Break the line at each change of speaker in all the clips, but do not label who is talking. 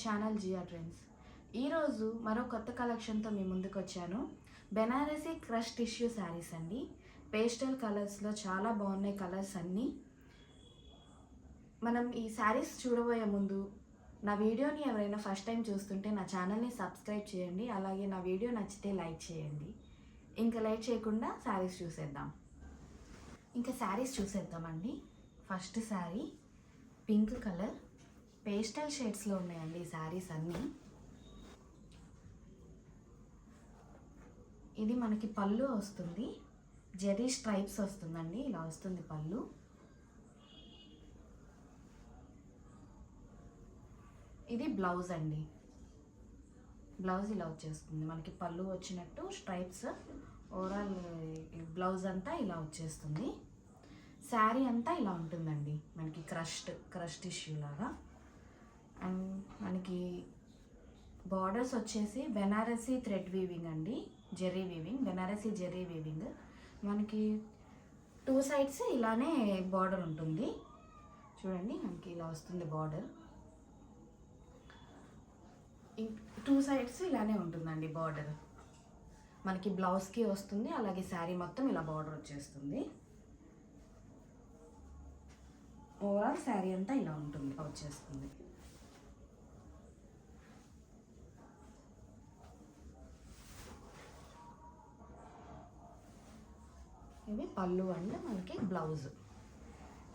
Channel Jiya trends. ఈరోజు మరో కొత్త కలెక్షన్తో మీ ముందుకు వచ్చాను. బెనారసీ క్రష్ టిష్యూ శారీస్ అండి. పేస్టల్ కలర్స్లో చాలా బాగున్నాయి కలర్స్ అన్నీ. మనం ఈ శారీస్ చూడబోయే ముందు నా వీడియోని ఎవరైనా ఫస్ట్ టైం చూస్తుంటే నా ఛానల్ని సబ్స్క్రైబ్ చేయండి. అలాగే నా వీడియో నచ్చితే లైక్ చేయండి. ఇంకా లేట్ చేయకుండా శారీస్ చూసేద్దాం. చూసేద్దామండి. First sari pink colour pastel షేడ్స్లో ఉన్నాయండి ఈ శారీస్ అన్నీ. ఇది మనకి పళ్ళు వస్తుంది, జెరీ స్ట్రైప్స్ వస్తుందండి, ఇలా వస్తుంది పళ్ళు. ఇది బ్లౌజ్ అండి. బ్లౌజ్ ఇలా వచ్చేస్తుంది, మనకి పళ్ళు వచ్చినట్టు స్ట్రైప్స్, ఓవరాల్ బ్లౌజ్ అంతా ఇలా వచ్చేస్తుంది. శారీ అంతా ఇలా ఉంటుందండి, మనకి క్రష్ టిష్యూ లాగా. అండ్ మనకి బార్డర్స్ వచ్చేసి బెనారసీ థ్రెడ్ వీవింగ్ అండి, Jerry weaving, Banarasi Jerry weaving. మనకి 2 సైడ్స్ ఇలానే బార్డర్ ఉంటుంది. చూడండి, మనకి ఇలా వస్తుంది బార్డర్. 2 సైడ్స్ ఇలానే ఉంటుందండి బార్డర్. మనకి బ్లౌజ్కి వస్తుంది, అలాగే శారీ మొత్తం ఇలా బార్డర్ వచ్చేస్తుంది. ఓవరాల్ శారీ అంతా ఇలా ఉంటుంది, వచ్చేస్తుంది. ఇవి పళ్ళు అండ్ మనకి blouse.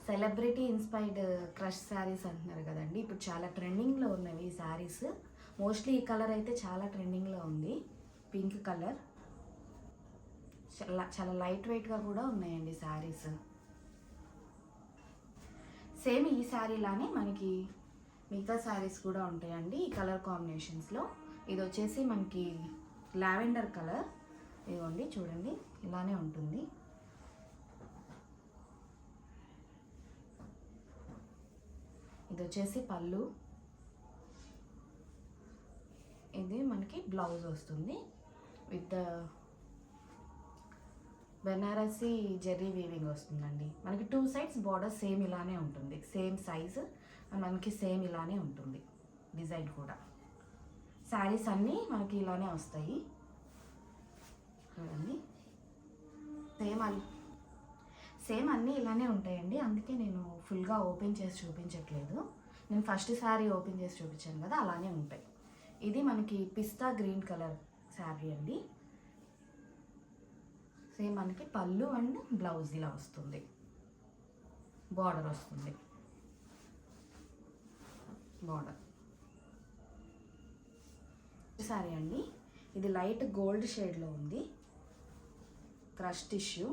Celebrity inspired crush saris అంటున్నారు కదండి, ఇప్పుడు చాలా ట్రెండింగ్లో ఉన్నవి ఈ శారీస్. మోస్ట్లీ ఈ కలర్ అయితే చాలా ట్రెండింగ్లో ఉంది, పింక్ కలర్. చాలా లైట్ వెయిట్గా కూడా ఉన్నాయండి శారీస్. సేమ్ ఈ శారీలానే మనకి మిగతా శారీస్ కూడా ఉంటాయండి ఈ కలర్ కాంబినేషన్స్లో. ఇది వచ్చేసి మనకి లావెండర్ కలర్. ఇదిగోండి చూడండి, ఇలానే ఉంటుంది. ఇది వచ్చేసి పళ్ళు, ఇది మనకి బ్లౌజ్ వస్తుంది విత్ బెనారసీ జెర్రీ వీవింగ్ వస్తుందండి. మనకి 2 సైడ్స్ బార్డర్ సేమ్ ఇలానే ఉంటుంది, సేమ్ సైజ్, మనకి సేమ్ ఇలానే ఉంటుంది డిజైన్ కూడా. శారీస్ అన్నీ మనకి ఇలానే వస్తాయి చూడండి. సేమ్ అన్నీ ఇలానే ఉంటాయండి, అందుకే నేను ఫుల్గా ఓపెన్ చేసి చూపించట్లేదు. నేను ఫస్ట్ శారీ ఓపెన్ చేసి చూపించాను కదా, అలానే ఉంటాయి. ఇది మనకి పిస్తా గ్రీన్ కలర్ శారీ అండి. సేమ్ మనకి పళ్ళు అండ్ బ్లౌజ్ ఇలా వస్తుంది, బార్డర్ వస్తుంది, బార్డర్. శారీ అండి, ఇది లైట్ గోల్డ్ షేడ్లో ఉంది, క్రష్ టిష్యూ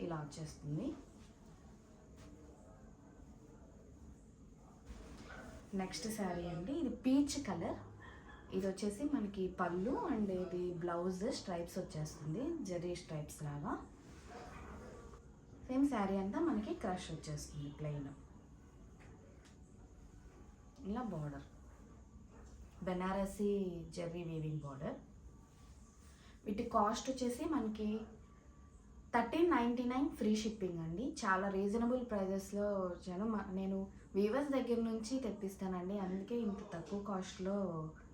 ఇలా వచ్చేస్తుంది. నెక్స్ట్ శారీ అండి, ఇది పీచ్ కలర్. ఇది వచ్చేసి మనకి పళ్ళు అండ్ ఇది బ్లౌజ్ స్ట్రైప్స్ వచ్చేస్తుంది, జెర్రీ స్ట్రైప్స్ లాగా. సేమ్ శారీ అంతా మనకి క్రష్ వచ్చేస్తుంది ప్లెయిన్, ఇలా border Banarasi Jerry weaving border. వీటి కాస్ట్ వచ్చేసి మనకి 1399 ఫ్రీ షిప్పింగ్ అండి. చాలా రీజనబుల్ ప్రైజెస్లో వచ్చాను. నేను వీవర్స్ దగ్గర నుంచి తెప్పిస్తానండి, అందుకే ఇంత తక్కువ కాస్ట్లో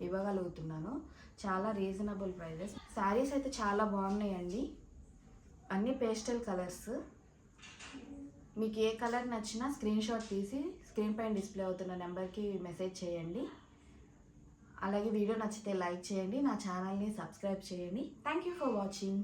ఇవ్వగలుగుతున్నాను. చాలా రీజనబుల్ ప్రైజెస్. శారీస్ అయితే చాలా బాగున్నాయండి, అన్ని పేస్టల్ కలర్స్. మీకు ఏ కలర్ నచ్చినా స్క్రీన్ షాట్ తీసి స్క్రీన్ పైన డిస్ప్లే అవుతున్న నెంబర్కి మెసేజ్ చేయండి. అలాగే వీడియో నచ్చితే లైక్ చేయండి, నా ఛానల్ని సబ్స్క్రైబ్ చేయండి. Thank you for watching.